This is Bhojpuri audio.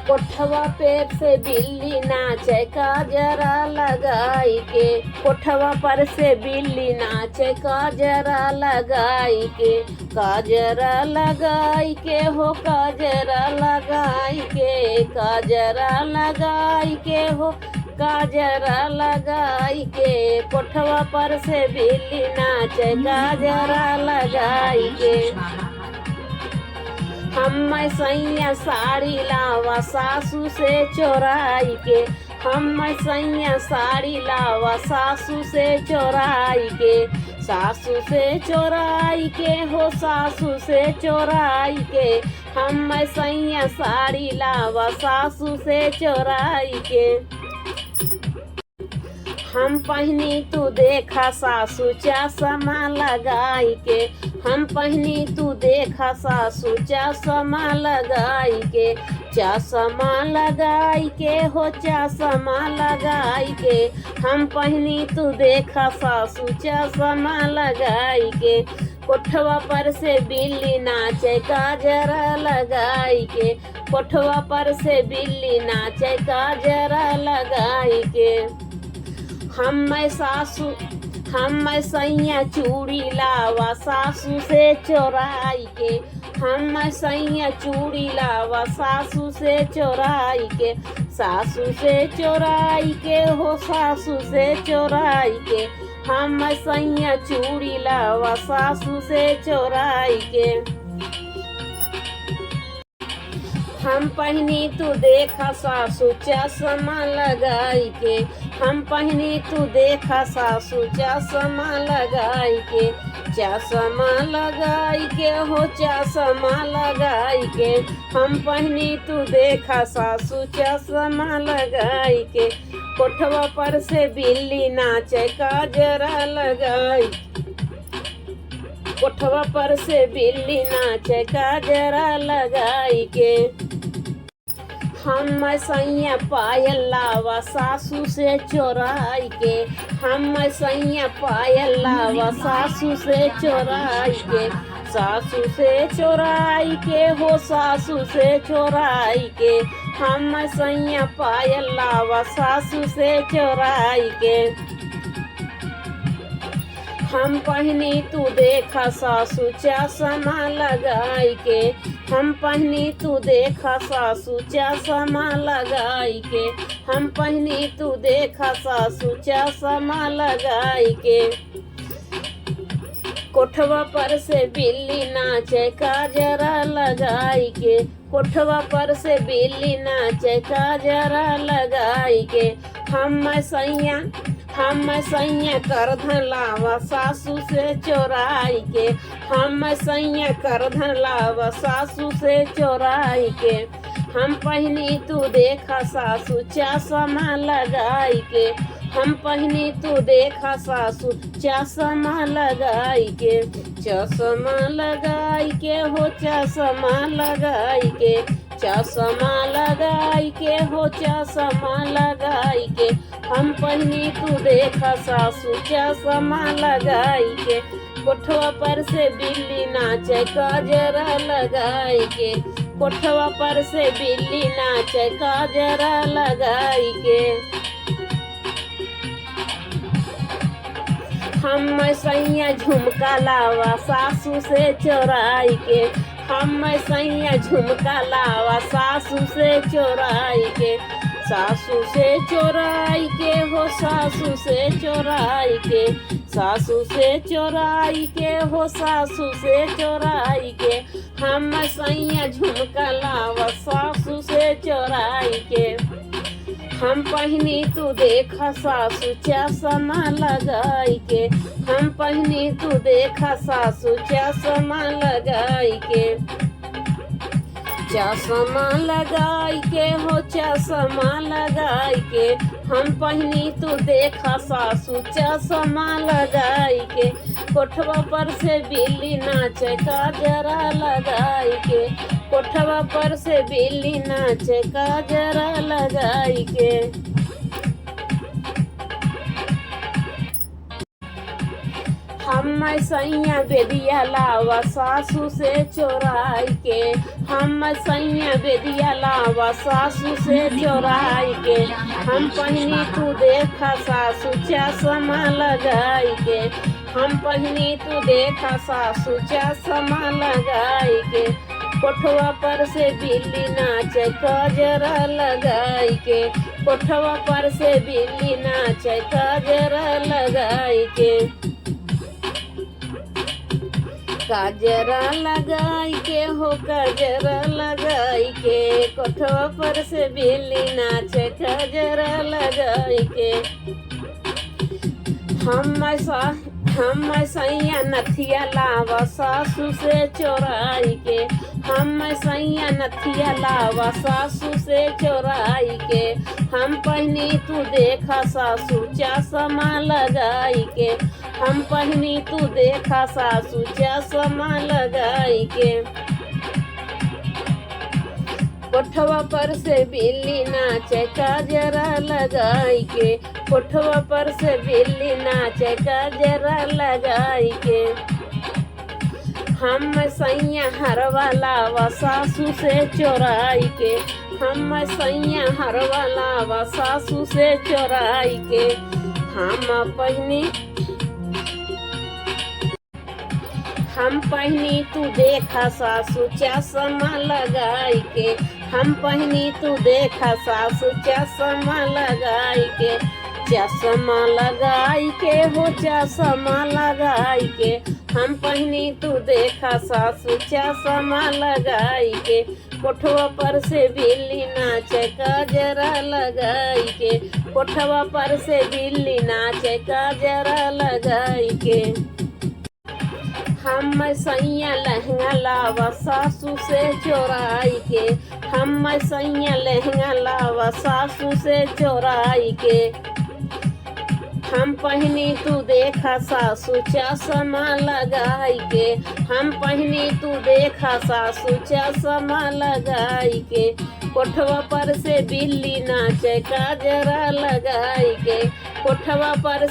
कोठवा पे से बिल्ली नाचे काजरा लगाई के। कोठवा पर से बिल्ली नाचे काजरा लगाई के। काजरा लगाई के हो काजरा लगाई के। काजरा लगाई के हो काजरा लगाई के। कोठवा पर से बिल्ली नाचे काजरा लगाई के। हम सैया साड़ी लावा सासू से चोराई के। हम सैया साड़ी लावा सासू से चोराई के। सासू से चोराई के हो सासू से चोराई के। हम सैया साड़ी लावा सासू से चोराई के। हम पहनी तू देखा सासू चश्मा लगाई के। हम पहनी तू देखा सासू चश्मा लगाई के। चश्मा लगाई के हो चश्मा लगाई के। हम पहनी तू देखा सासू चश्मा लगाई के। कोठवा पर से बिल्ली नाचे काजरा लगाई के। कोठवा पर से बिल्ली नाचे काजरा लगाई के। हम सैया चूड़ी लावा सासू से चोराई के। हम सैया चूड़ी लावा सासू से चोराई के। सासू से चोराई के हो सासू से चोराई के। हम सैया चूड़ी लावा सासू से चोराई के। हम पहनी तू देखा सासू चश्मा लगाई के। हम पहनी तू देखा सासू चश्मा लगाई के। चश्मा लगाई के हो चश्मा लगाई के। हम पहनी तू देखा सासू चश्मा लगाई के। कोठवा पर से बिल्ली नाचे काजरा लगाई। कोठवा पर से बिल्ली नाचे काजरा लगाई के। हम सैया पायल लावा सासू से चोराई के। हम सैया पायल लावा सासू से चोराई के। सासू से चोराई के हो सासू से चोराई के। हम सैया पायल लावा सासू से चोराई के। हम पहनी तू देखा सासू चश्मा लगाई के। हम पहनी तू देखा सासू चश्मा लगाई के। हम पहनी तू देखा सासू चश्मा लगाई के। कोठवा पर से बिल्ली नाचे काजरा लगाई के। कोठवा पर से बिल्ली नाचे काजरा लगाई के। हम सैया करधन लावा सासू से चोराई के। हम सैया करधन लावा सासू से चोराई के। हम पहनी तू देखा सासू चश्मा लगाई के। हम पहनी तू देखा सासू चश्मा लगाई के। चश्मा लगाई के हो चश्मा लगाई के। चश्मा लगाई के हो चश्मा लगाई के। हम पहनी तू देखा सासू चश्मा लगाई के। कोठवा पर से बिल्ली नाचे काजरा लगाई के। कोठवा पर से बिल्ली नाचे काजरा लगाई के। हम सैया झुमका लावा सासू से चोराई के। हम सैया झुमका लावा सासू से चोराई के। सासू से चोराई के हो सासू से चोराई के। सासू से चोराई के हो सासू से चोराई के। हम सैया झुमका लावा सासू से चोराई के। हम पहनी तू देखा सासू चश्मा लगाई के। हम पहनी तू देखा सासू चश्मा लगाई के। चश्मा लगाई के हो चश्मा लगाई के। हम पहनी तू देखा सासू चश्मा लगाई के। कोठवा पर से बिल्ली नाचे काजरा लगाई के। कोठवा पर से बिल्ली नाचे काजरा लगाई के। हम हम सैया बेदिया लावा सासू से चोराई के, हम सैया बेदिया लावा सासू से चोराई के। हम पहनी तू देखा सासू चश्मा लगाई के, हम पहनी तू देखा सासू चश्मा लगाई के। कोठवा पर से बिल्ली नाचे कजरा लगाई के, कोठवा पर से बिल्ली नाचे कजरा लगाई के। काजरा लगाई के हो काजरा लगाई के, कोठवा पर से बिल्ली नाचे काजरा लगाई के। हम सैया नथिया लावा सासू से चोराई के, हम सैया नथिया लावा सासू से चोराई के। हम पहनी तू देखा सासू चश्मा लगाई के, हम पहनी तू देखा सासू चश्मा लगाई के। कोठवा पर से बिल्ली नाचे काजरा लगाई के, कोठवा पर से बिल्ली नाचे काजरा लगाई के। हम सैया हरवा लावा सासू से चोराई के, हम सैया हरवा लावा सासू से चोराई के। हम पहनी तू देखा सासू चश्मा लगाई के, हम पहनी तू देखा सासू चश्मा लगाई के। चश्मा लगाई के हो चश्मा लगाई के, हम पहनी तू देखा सासू चश्मा लगाई के। कोठवा पर से बिल्ली नाचे काजरा लगाई के, कोठवा पर से बिल्ली नाचे काजरा लगाई के। हम सैया लहंगा लावा सासू से चोराई के, हम सैया लहंगा लावा सासू से चोराई के। हम पहनी तू देखा सासू चश्मा लगाई के, हम पहनी तू देखा सासू चश्मा लगाई के। कोठवा पर से बिल्ली नाचे काजरा लगाई के, कोठवा पर